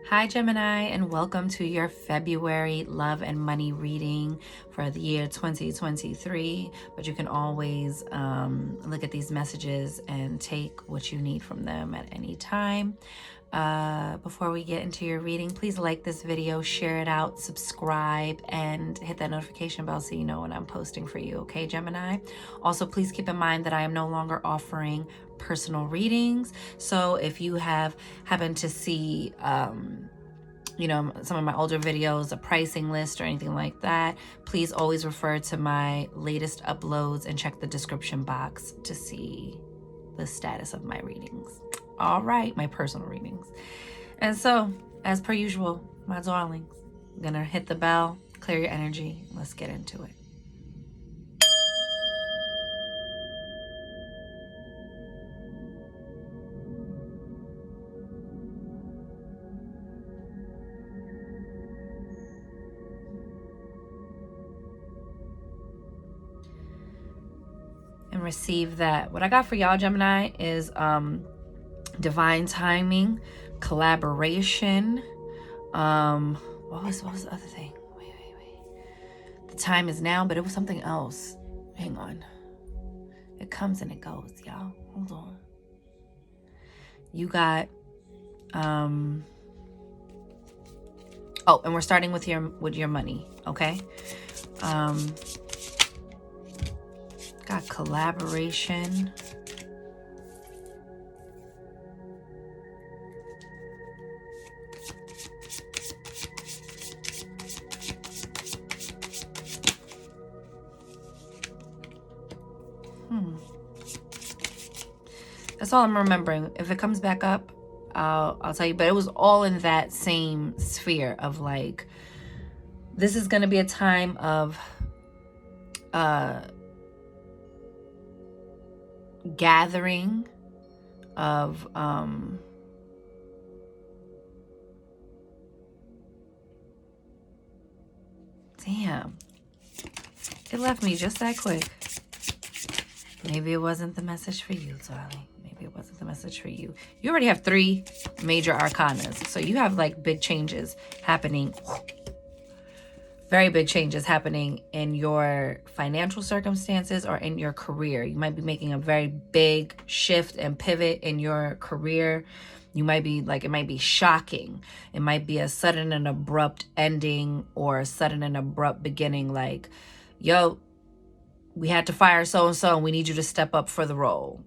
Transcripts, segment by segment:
Hi Gemini, and welcome to your February love and money reading for the year 2023. But you can always look at these messages and take what you need from them at any time. Before we get into your reading, please like this video, share it out, subscribe, and hit that notification bell so you know when I'm posting for you, okay, Gemini? Also, please keep in mind that I am no longer offering personal readings. So if you have happened to see some of my older videos, a pricing list or anything like that, please always refer to my latest uploads and check the description box to see the status of my readings. All right, my personal readings. And so, as per usual, my darlings, I'm gonna hit the bell, clear your energy. Let's get into it. And receive that. What I got for y'all, Gemini, is divine timing, collaboration. What was the other thing? Wait. The time is now, but it was something else. Hang on. It comes and it goes, y'all. Hold on. You got and we're starting with your money, okay? Got collaboration. That's all I'm remembering. If it comes back up, I'll tell you. But it was all in that same sphere of like, this is going to be a time of gathering, of damn, it left me just that quick. Maybe it wasn't the message for you, darling. Maybe it wasn't the message for you. You already have 3 major arcanas. So you have like big changes happening. Very big changes happening in your financial circumstances or in your career. You might be making a very big shift and pivot in your career. You might be like, it might be shocking. It might be a sudden and abrupt ending or a sudden and abrupt beginning. Like, yo, we had to fire so-and-so and we need you to step up for the role.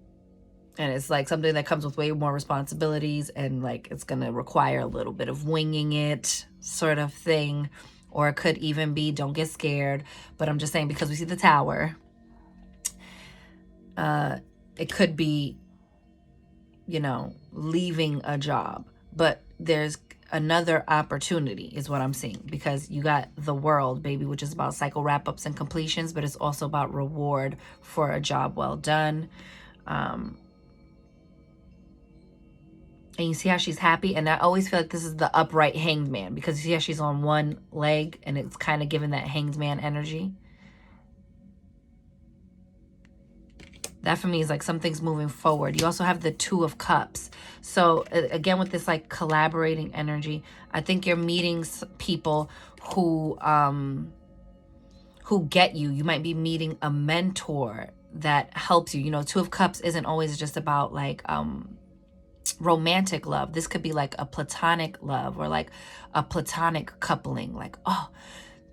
And it's like something that comes with way more responsibilities and like it's going to require a little bit of winging it sort of thing. Or it could even be, don't get scared. But I'm just saying, because we see the tower, it could be, leaving a job. But there's another opportunity is what I'm seeing, because you got the World, baby, which is about cycle wrap-ups and completions, but it's also about reward for a job well done. And you see how she's happy, and I always feel like this is the upright hanged man, because you see how she's on one leg and it's kind of giving that hanged man energy. That for me is like something's moving forward. You also have the 2 of Cups. So again, with this like collaborating energy, I think you're meeting people who get you. You might be meeting a mentor that helps you. 2 of Cups isn't always just about like romantic love. This could be like a platonic love or like a platonic coupling. Like, oh,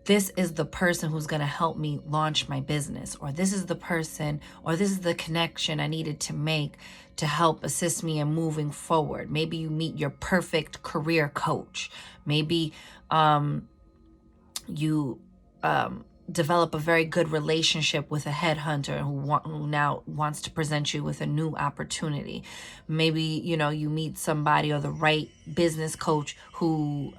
this is the person who's going to help me launch my business, or this is the person, or this is the connection I needed to make to help assist me in moving forward. Maybe you meet your perfect career coach. Maybe you develop a very good relationship with a headhunter who now wants to present you with a new opportunity. Maybe, you meet somebody or the right business coach who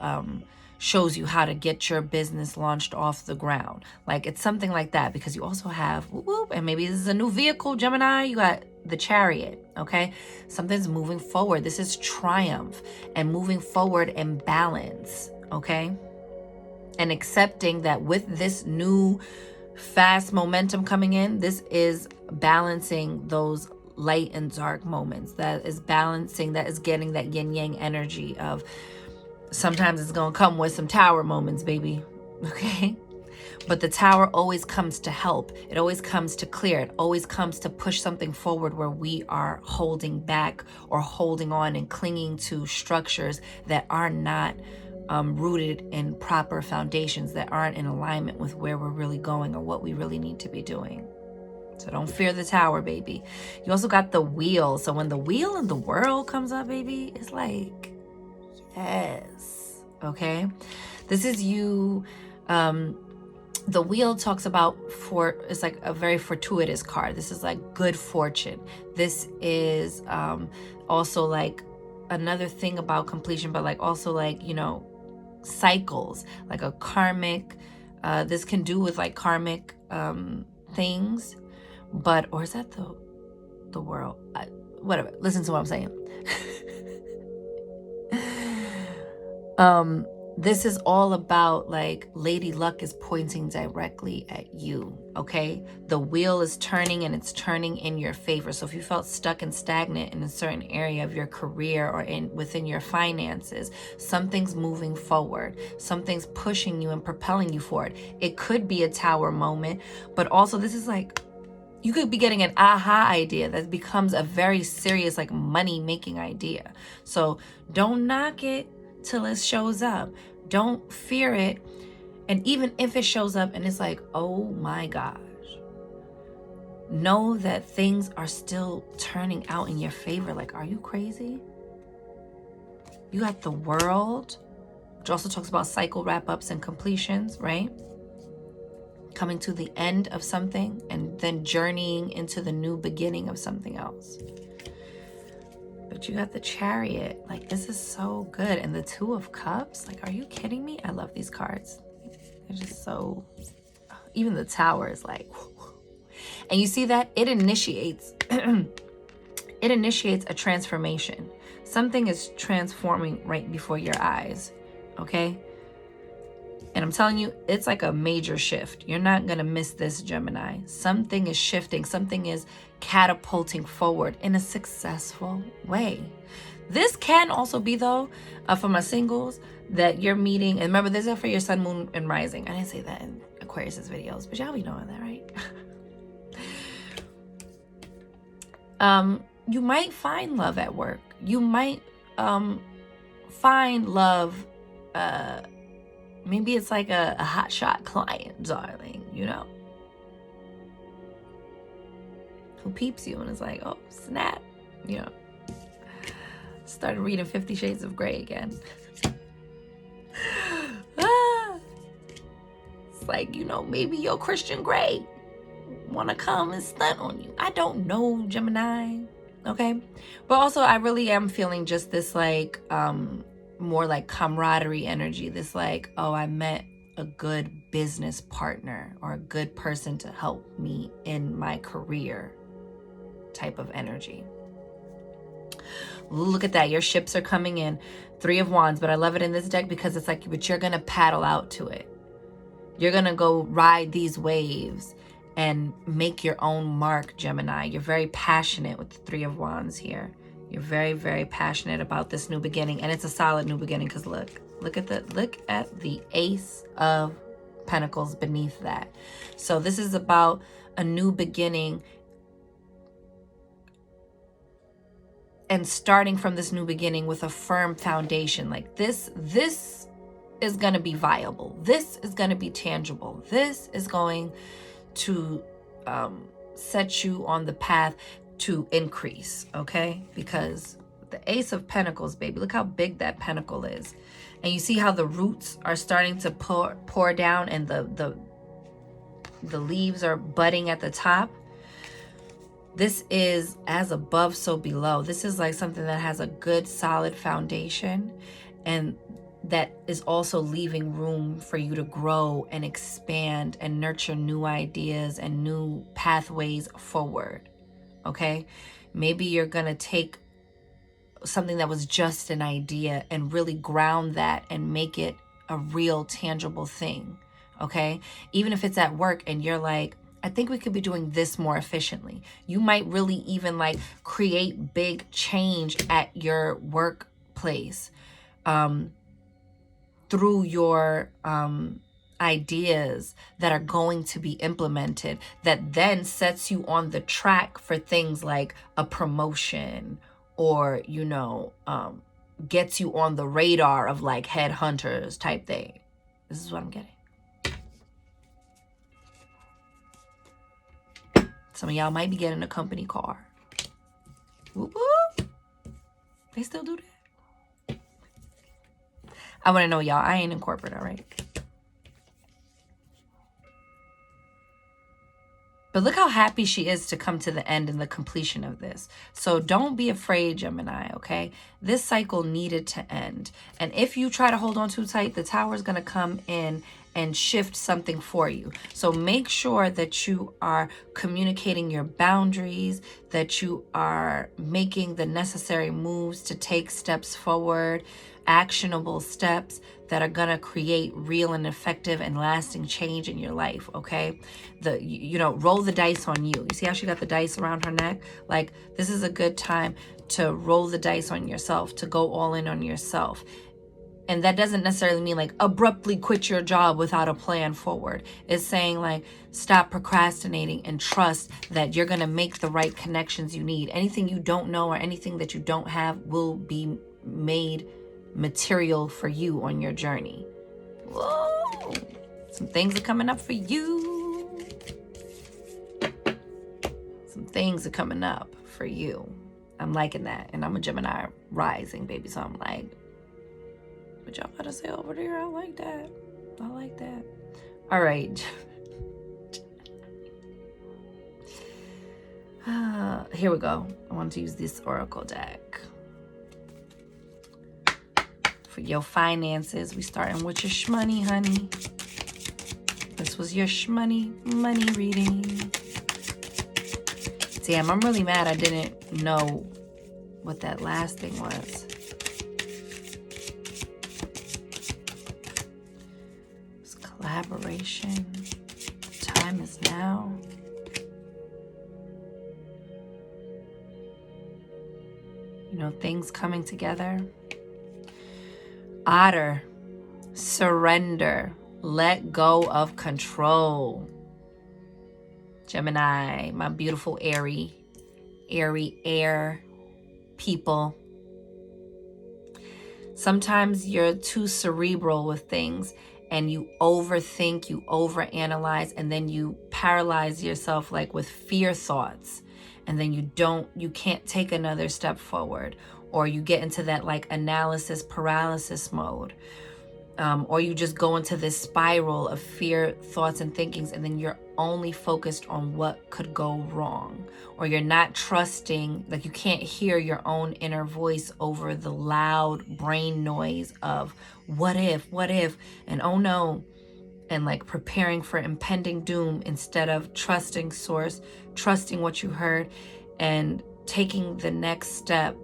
shows you how to get your business launched off the ground. Like, it's something like that, because you also have, and maybe this is a new vehicle, Gemini. You got the Chariot, okay? Something's moving forward. This is triumph and moving forward in balance, okay? And accepting that with this new fast momentum coming in, this is balancing those light and dark moments. That is balancing, that is getting that yin yang energy of Sometimes it's going to come with some tower moments, baby. Okay? But the tower always comes to help. It always comes to clear. It always comes to push something forward where we are holding back or holding on and clinging to structures that are not rooted in proper foundations, that aren't in alignment with where we're really going or what we really need to be doing. So don't fear the tower, baby. You also got the wheel. So when the wheel in the world comes up, baby, it's like, yes. Okay? This is you. The wheel talks about it's like a very fortuitous card. This is like good fortune. This is also like another thing about completion, but like also like, you know, cycles, like a karmic, this can do with like karmic things, but, or is that the world? Whatever, listen to what I'm saying. This is all about like Lady Luck is pointing directly at you, okay? The wheel is turning and it's turning in your favor. So if you felt stuck and stagnant in a certain area of your career or within your finances, something's moving forward. Something's pushing you and propelling you forward. It could be a tower moment, but also this is like, you could be getting an aha idea that becomes a very serious like money making idea. So don't knock it till it shows up. Don't fear it. And even if it shows up and it's like, oh my gosh, know that things are still turning out in your favor. Like, are you crazy? You got the world, which also talks about cycle wrap-ups and completions, right? Coming to the end of something and then journeying into the new beginning of something else. But you got the Chariot. Like, this is so good. And the Two of Cups. Like, are you kidding me? I love these cards. They're just so... Even the Tower is like... And you see that? It initiates... it initiates a transformation. Something is transforming right before your eyes. Okay? And I'm telling you, it's like a major shift. You're not going to miss this, Gemini. Something is shifting. Something is catapulting forward in a successful way. This can also be, though, for my singles, that you're meeting. And remember, this is for your sun, moon, and rising. I didn't say that in Aquarius's videos, but y'all be knowing that, right? You might find love at work. You might find love... maybe it's like a hotshot client, darling, you know, who peeps you and is like, oh, snap, you know. Started reading 50 Shades of Grey again. It's like, you know, maybe your Christian Grey want to come and stunt on you. I don't know, Gemini, okay? But also, I really am feeling just this, like, more like camaraderie energy. This like, oh, I met a good business partner or a good person to help me in my career type of energy. Look at that. Your ships are coming in. 3 of Wands. But I love it in this deck because it's like, but you're going to paddle out to it. You're going to go ride these waves and make your own mark, Gemini. You're very passionate with the 3 of Wands here. You're very, very passionate about this new beginning. And it's a solid new beginning because look at the Ace of Pentacles beneath that. So this is about a new beginning and starting from this new beginning with a firm foundation. Like this is going to be viable. This is going to be tangible. This is going to set you on the path to increase, okay? Because the Ace of Pentacles, baby, look how big that pentacle is. And you see how the roots are starting to pour down and the leaves are budding at the top. This is as above, so below. This is like something that has a good, solid foundation and that is also leaving room for you to grow and expand and nurture new ideas and new pathways forward. Okay, maybe you're gonna take something that was just an idea and really ground that and make it a real tangible thing. Okay, even if it's at work and you're like, I think we could be doing this more efficiently. You might really even like create big change at your workplace. through your ideas that are going to be implemented, that then sets you on the track for things like a promotion, or gets you on the radar of like headhunters type thing. This is what I'm getting. Some of y'all might be getting a company car. Whoop whoop. They still do that? I want to know, y'all. I ain't in corporate, all right? But look how happy she is to come to the end and the completion of this. So don't be afraid, Gemini, okay? This cycle needed to end. And if you try to hold on too tight, the tower is going to come in and shift something for you. So make sure that you are communicating your boundaries, that you are making the necessary moves to take steps forward, actionable steps that are going to create real and effective and lasting change in your life, okay? Roll the dice on you. You see how she got the dice around her neck? Like, this is a good time to roll the dice on yourself, to go all in on yourself. And that doesn't necessarily mean like abruptly quit your job without a plan forward. It's saying like stop procrastinating and trust that you're going to make the right connections you need. Anything you don't know or anything that you don't have will be made material for you on your journey. Whoa! Some things are coming up for you. Some things are coming up for you. I'm liking that. And I'm a Gemini rising, baby. So I'm like, what y'all gotta say over there? I like that. I like that. All right. Here we go. I want to use this oracle deck. For your finances, we starting with your shmoney, honey. This was your shmoney money reading. Damn, I'm really mad I didn't know what that last thing was. It's collaboration. Time is now. Things coming together. Otter, surrender, let go of control. Gemini, my beautiful airy air people. Sometimes you're too cerebral with things and you overthink, you overanalyze, and then you paralyze yourself like with fear thoughts. And then you can't take another step forward, or you get into that like analysis paralysis mode, or you just go into this spiral of fear thoughts and thinkings, and then you're only focused on what could go wrong, or you're not trusting, like you can't hear your own inner voice over the loud brain noise of what if, and oh no, and like preparing for impending doom instead of trusting source, trusting what you heard, and taking the next step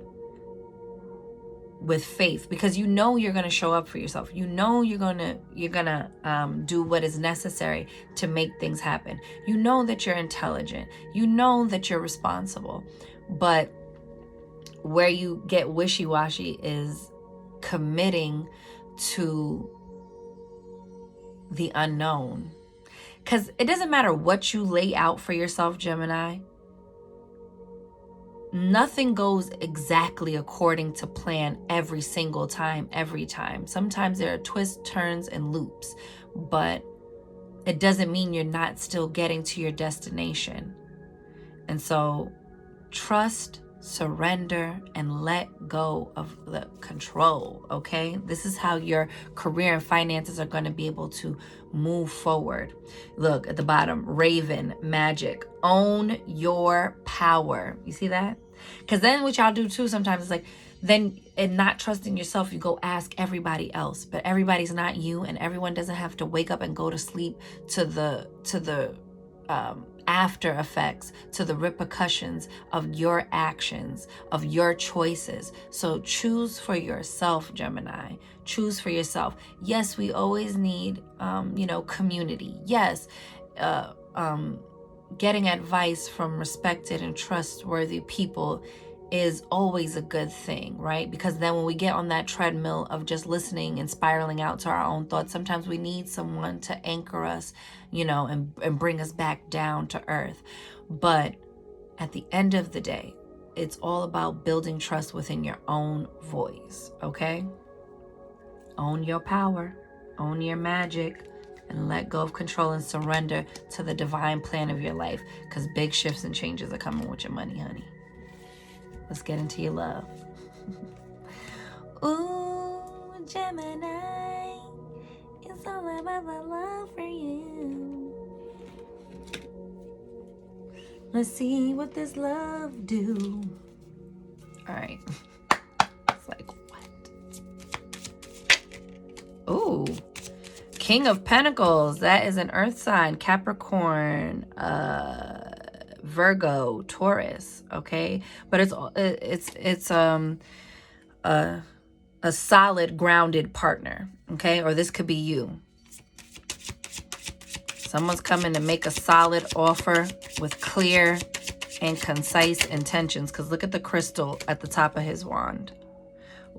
with faith, because you're going to show up for yourself. You're going to do what is necessary to make things happen. You know that you're intelligent. You know that you're responsible. But where you get wishy-washy is committing to the unknown. Because it doesn't matter what you lay out for yourself, Gemini. Nothing goes exactly according to plan every single time, every time. Sometimes there are twists, turns, and loops, but it doesn't mean you're not still getting to your destination. And so trust, surrender, and let go of the control, okay? This is how your career and finances are going to be able to move forward. Look at the bottom, Raven, magic, own your power. You see that? Because then what y'all do too sometimes is like, then in not trusting yourself, you go ask everybody else, but everybody's not you, and everyone doesn't have to wake up and go to sleep to the after effects, to the repercussions of your actions, of your choices. So choose for yourself, Gemini. Choose for yourself. Yes, we always need, community. Yes, getting advice from respected and trustworthy people is always a good thing, right? Because then when we get on that treadmill of just listening and spiraling out to our own thoughts, sometimes we need someone to anchor us, and bring us back down to earth. But at the end of the day, it's all about building trust within your own voice, okay? Own your power, own your magic, and let go of control and surrender to the divine plan of your life, because big shifts and changes are coming with your money, honey. Let's get into your love. Ooh, Gemini, it's all about the love for you. Let's see what this love do. All right. It's like, what? Ooh. King of Pentacles. That is an earth sign. Capricorn, Virgo, Taurus. Okay. But it's a solid, grounded partner. Okay. Or this could be you. Someone's coming to make a solid offer with clear and concise intentions. Because look at the crystal at the top of his wand.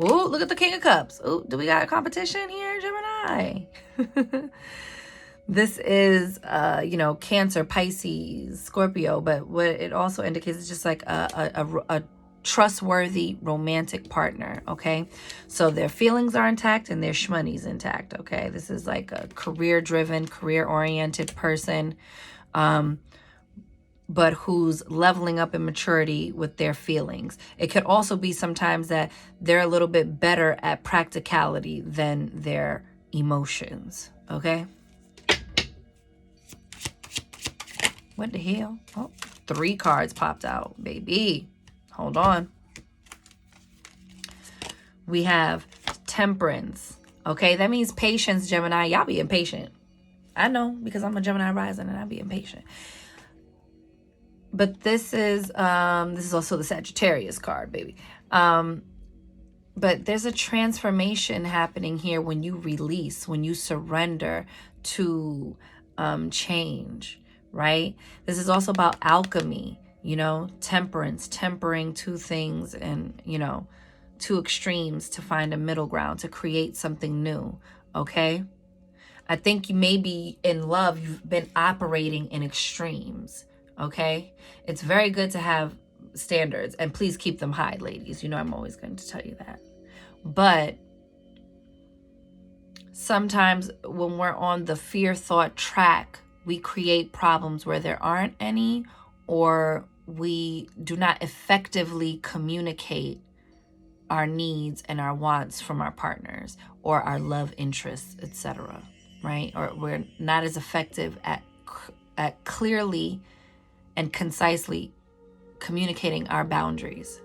Ooh, look at the King of Cups. Ooh, do we got a competition here, Gemini? This is, Cancer, Pisces, Scorpio. But what it also indicates is just like a trustworthy romantic partner, okay? So their feelings are intact and their shmoney's intact, okay? This is like a career-driven, career-oriented person, but who's leveling up in maturity with their feelings. It could also be sometimes that they're a little bit better at practicality than their emotions, okay? What the hell? Oh, 3 cards popped out, baby. Hold on. We have Temperance. Okay, that means patience, Gemini. Y'all be impatient. I know, because I'm a Gemini rising and I be impatient. But this is also the Sagittarius card, baby. But there's a transformation happening here when you release, when you surrender to change, right? This is also about alchemy. Temperance, tempering two things and, two extremes to find a middle ground, to create something new, okay? I think you maybe in love, you've been operating in extremes, okay? It's very good to have standards, and please keep them high, ladies. I'm always going to tell you that. But sometimes when we're on the fear thought track, we create problems where there aren't any, or we do not effectively communicate our needs and our wants from our partners or our love interests, etc., right? Or we're not as effective at clearly and concisely communicating our boundaries,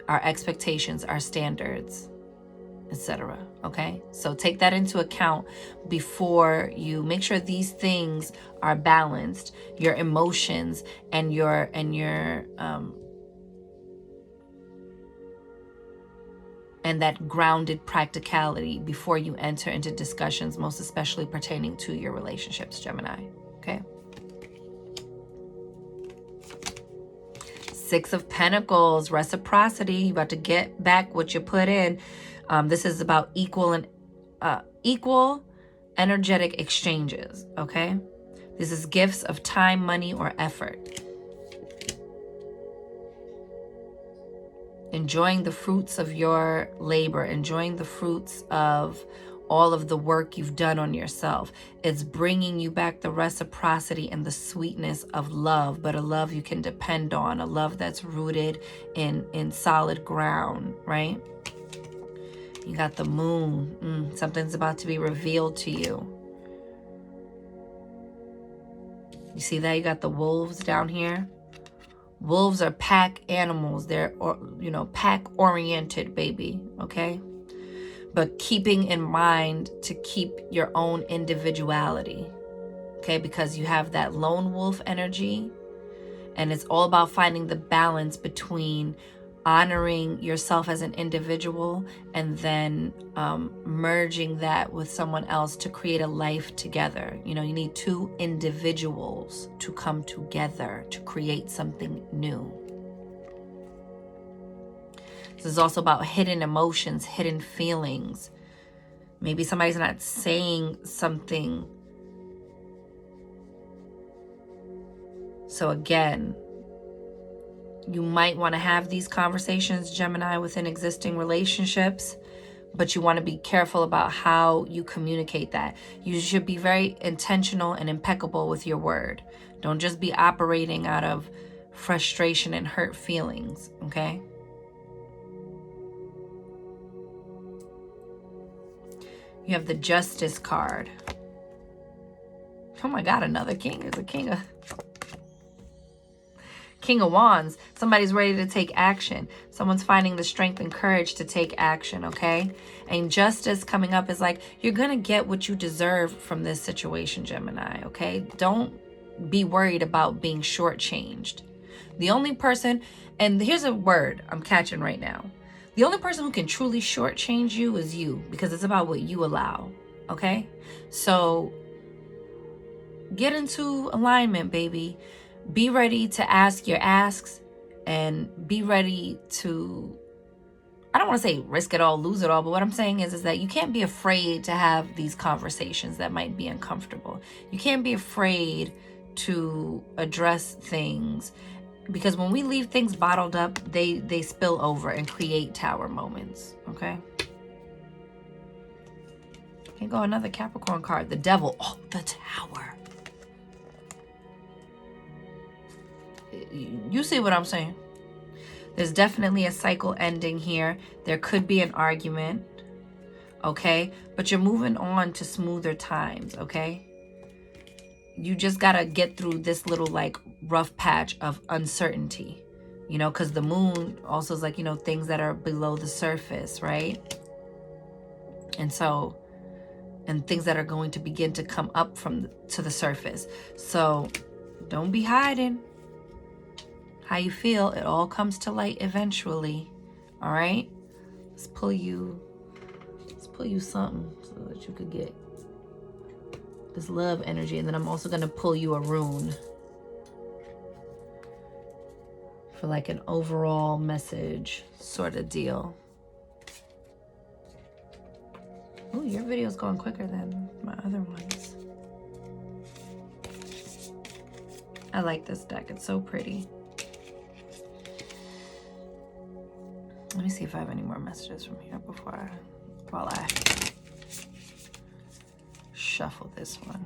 our expectations, our standards, etc. Okay, so take that into account before you make sure these things are balanced, your emotions and your and that grounded practicality before you enter into discussions, most especially pertaining to your relationships, Gemini. Okay. 6 of Pentacles, reciprocity. You about to get back what you put in. This is about equal energetic exchanges, okay? This is gifts of time, money, or effort. Enjoying the fruits of your labor, enjoying the fruits of all of the work you've done on yourself. It's bringing you back the reciprocity and the sweetness of love, but a love you can depend on, a love that's rooted in solid ground, right? You got the moon. Something's about to be revealed to you. You see that? You got the wolves down here. Wolves are pack animals. They're, pack-oriented, baby, okay? But keeping in mind to keep your own individuality, okay? Because you have that lone wolf energy, and it's all about finding the balance between honoring yourself as an individual and then merging that with someone else to create a life together. You need 2 individuals to come together to create something new. This is also about hidden emotions, hidden feelings. Maybe somebody's not saying something. So again, you might want to have these conversations, Gemini, within existing relationships, but you want to be careful about how you communicate that. You should be very intentional and impeccable with your word. Don't just be operating out of frustration and hurt feelings, okay? You have the Justice card. Oh my God, another king. There's a King of Wands. Somebody's ready to take action. Someone's finding the strength and courage to take action, okay? And justice coming up is like, you're going to get what you deserve from this situation, Gemini, okay? Don't be worried about being shortchanged. The only person, and here's a word I'm catching right now. The only person who can truly shortchange you is you, because it's about what you allow, okay? So get into alignment, baby. Be ready to ask your asks and be ready to, I don't want to say risk it all, lose it all, but what I'm saying is that you can't be afraid to have these conversations that might be uncomfortable. You can't be afraid to address things, because when we leave things bottled up, they spill over and create tower moments, okay? Here go another Capricorn card, the Devil. Oh, the Tower. You see what I'm saying? There's definitely a cycle ending here. There could be an argument, okay? But you're moving on to smoother times, okay? You just gotta get through this little like rough patch of uncertainty, you know, because the moon also is like, you know, things that are below the surface, right? And so, and things that are going to begin to come up to the surface. So don't be hiding how you feel. It all comes to light eventually. All right, let's pull you something so that you could get this love energy, and then I'm also going to pull you a rune for like an overall message sort of deal. Oh, your video's going quicker than my other ones. I like this deck. It's so pretty. Let me see if I have any more messages from here while I shuffle this one.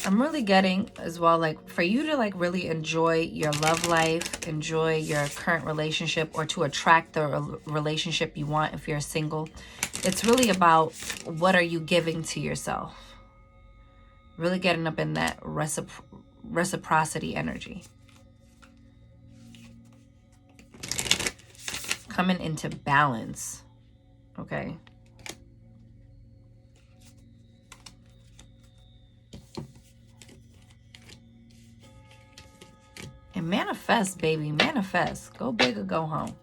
I'm really getting as well, like for you to like really enjoy your love life, enjoy your current relationship, or to attract the relationship you want if you're single. It's really about what are you giving to yourself. Really getting up in that reciprocity energy. Coming into balance, okay? And manifest, baby, manifest. Go big or go home.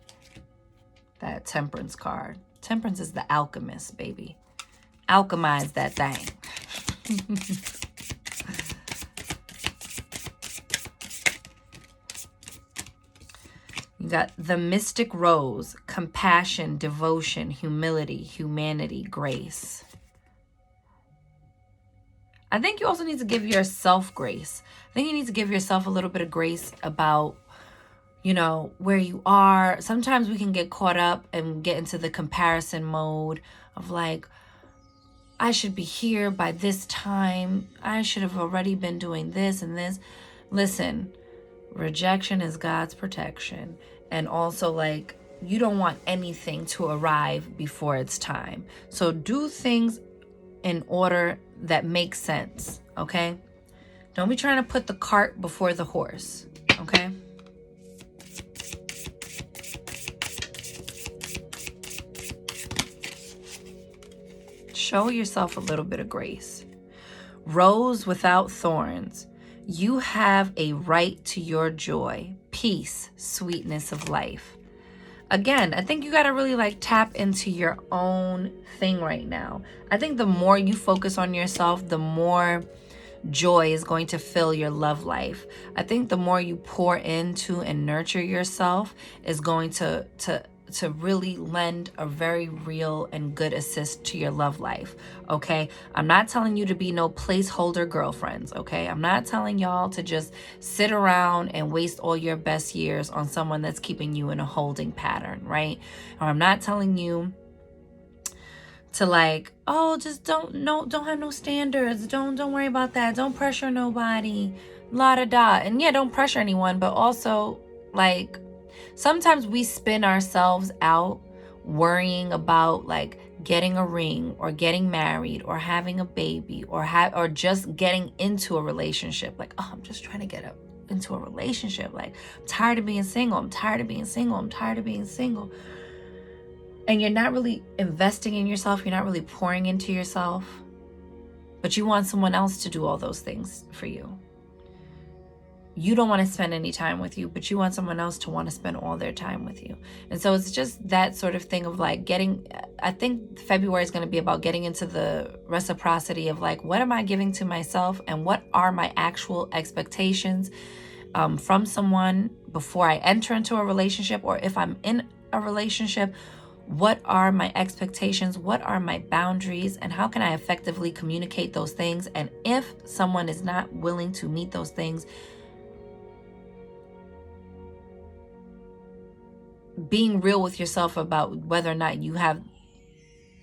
That Temperance card. Temperance is the alchemist, baby. Alchemize that thing. You got the Mystic Rose. Compassion, devotion, humility, humanity, grace. I think you also need to give yourself grace. I think you need to give yourself a little bit of grace about, you know, where you are. Sometimes we can get caught up and get into the comparison mode of like, I should be here by this time. I should have already been doing this and this. Listen, rejection is God's protection. And also like, you don't want anything to arrive before it's time. So do things in order that makes sense, okay? Don't be trying to put the cart before the horse, okay? Show yourself a little bit of grace. Rose without thorns. You have a right to your joy. peace, sweetness of life. Again, I think you got to really like tap into your own thing right now. I think the more you focus on yourself, the more joy is going to fill your love life. I think the more you pour into and nurture yourself is going to really lend a very real and good assist to your love life. Okay, I'm not telling you to be no placeholder girlfriends. Okay, I'm not telling y'all to just sit around and waste all your best years on someone that's keeping you in a holding pattern, right? Or I'm not telling you to like, oh, just don't have no standards. Don't worry about that. Don't pressure nobody. La da da. And yeah, don't pressure anyone, but also like sometimes we spin ourselves out worrying about like getting a ring or getting married or having a baby or just getting into a relationship. Like, oh, I'm just trying to get into a relationship. Like, I'm tired of being single. I'm tired of being single. I'm tired of being single. And you're not really investing in yourself. You're not really pouring into yourself. But you want someone else to do all those things for you. You don't want to spend any time with you, but you want someone else to want to spend all their time with you. And so it's just that sort of thing of like I think February is going to be about getting into the reciprocity of like, what am I giving to myself and what are my actual expectations from someone before I enter into a relationship, or if I'm in a relationship. What are my expectations? What are my boundaries? And how can I effectively communicate those things? And if someone is not willing to meet those things, being real with yourself about whether or not you have,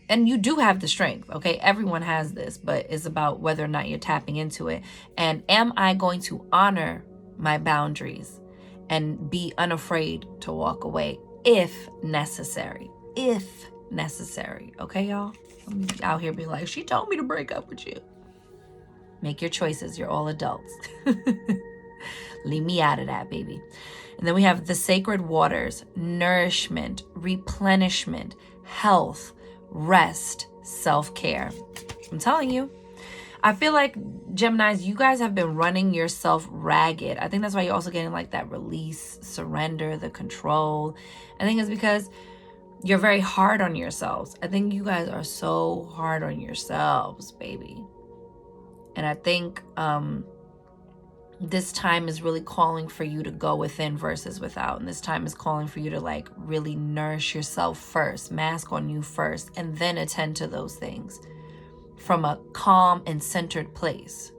and you do have the strength, okay? Everyone has this, but it's about whether or not you're tapping into it. And am I going to honor my boundaries and be unafraid to walk away if necessary? If necessary. Okay, y'all? I'm out here being like, she told me to break up with you. Make your choices. You're all adults. Leave me out of that, baby. And then we have the sacred waters, nourishment, replenishment, health, rest, self-care. I'm telling you. I feel like, Geminis, you guys have been running yourself ragged. I think that's why you're also getting like that release, surrender, the control. I think it's because you're very hard on yourselves. I think you guys are so hard on yourselves, baby. And I think this time is really calling for you to go within versus without. And this time is calling for you to like really nourish yourself first, mask on you first, and then attend to those things from a calm and centered place.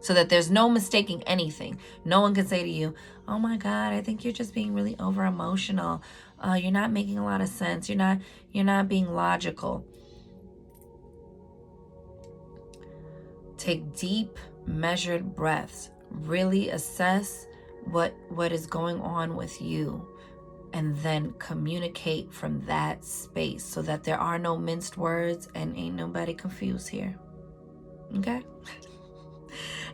So that there's no mistaking anything. No one can say to you, oh my God, I think you're just being really over emotional. You're not making a lot of sense. You're not being logical. Take deep, measured breaths. Really assess what is going on with you. And then communicate from that space so that there are no minced words and ain't nobody confused here. Okay?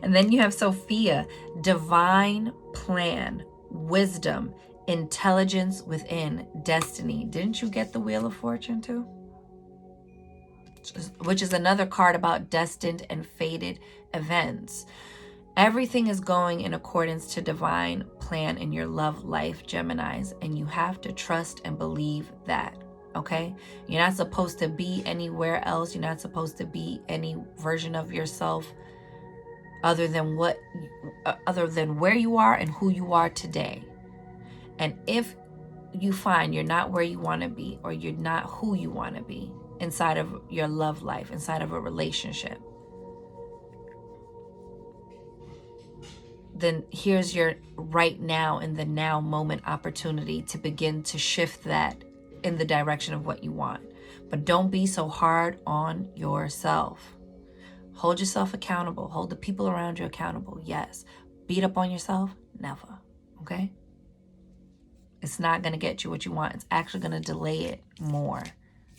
And then you have Sophia, divine plan, wisdom, intelligence within, destiny. Didn't you get the Wheel of Fortune too? Which is another card about destined and fated events. Everything is going in accordance to divine plan in your love life, Geminis, and you have to trust and believe that. Okay? You're not supposed to be anywhere else. You're not supposed to be any version of yourself other than where you are and who you are today. And if you find you're not where you want to be, or you're not who you want to be inside of your love life, inside of a relationship, then here's your right now, in the now moment opportunity to begin to shift that in the direction of what you want. But don't be so hard on yourself. Hold yourself accountable. Hold the people around you accountable. Yes. Beat up on yourself? Never. Okay? It's not going to get you what you want. It's actually going to delay it more.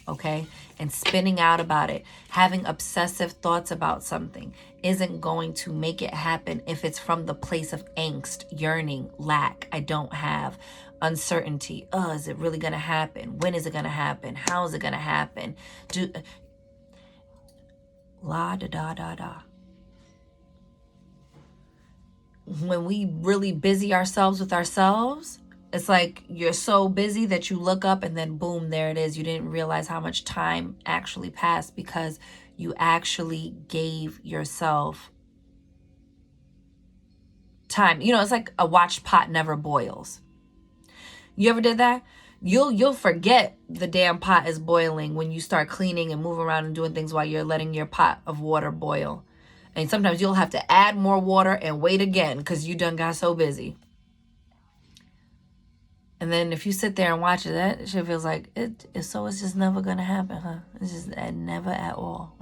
Okay? And spinning out about it, having obsessive thoughts about something isn't going to make it happen if it's from the place of angst, yearning, lack, I don't have, uncertainty. Is it really going to happen? When is it going to happen? How is it going to happen? La da da da da. when we really busy ourselves with ourselves, it's like you're so busy that you look up and then boom, there it is. You didn't realize how much time actually passed because you actually gave yourself time. You know, it's like a watched pot never boils. You ever did that? You'll forget the damn pot is boiling when you start cleaning and moving around and doing things while you're letting your pot of water boil. And sometimes you'll have to add more water and wait again because you done got so busy. And then if you sit there and watch it, that shit feels like it's just never gonna happen, huh? It's just never at all.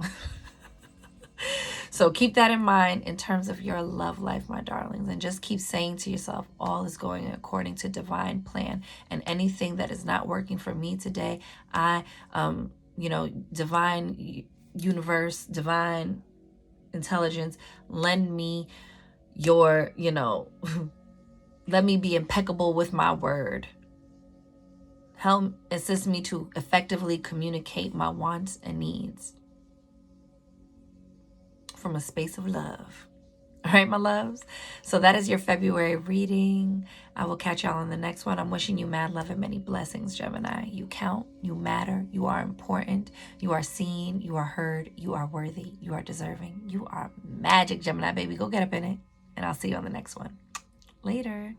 So keep that in mind in terms of your love life, my darlings, and just keep saying to yourself, all is going according to divine plan. And anything that is not working for me today, I, divine universe, divine intelligence, lend me your, let me be impeccable with my word. Help assist me to effectively communicate my wants and needs from a space of love. All right, my loves. So that is your February reading. I will catch y'all on the next one. I'm wishing you mad love and many blessings, Gemini. You count, you matter, you are important, you are seen, you are heard, you are worthy, you are deserving, you are magic, Gemini, baby. Go get up in it. And I'll see you on the next one. Later.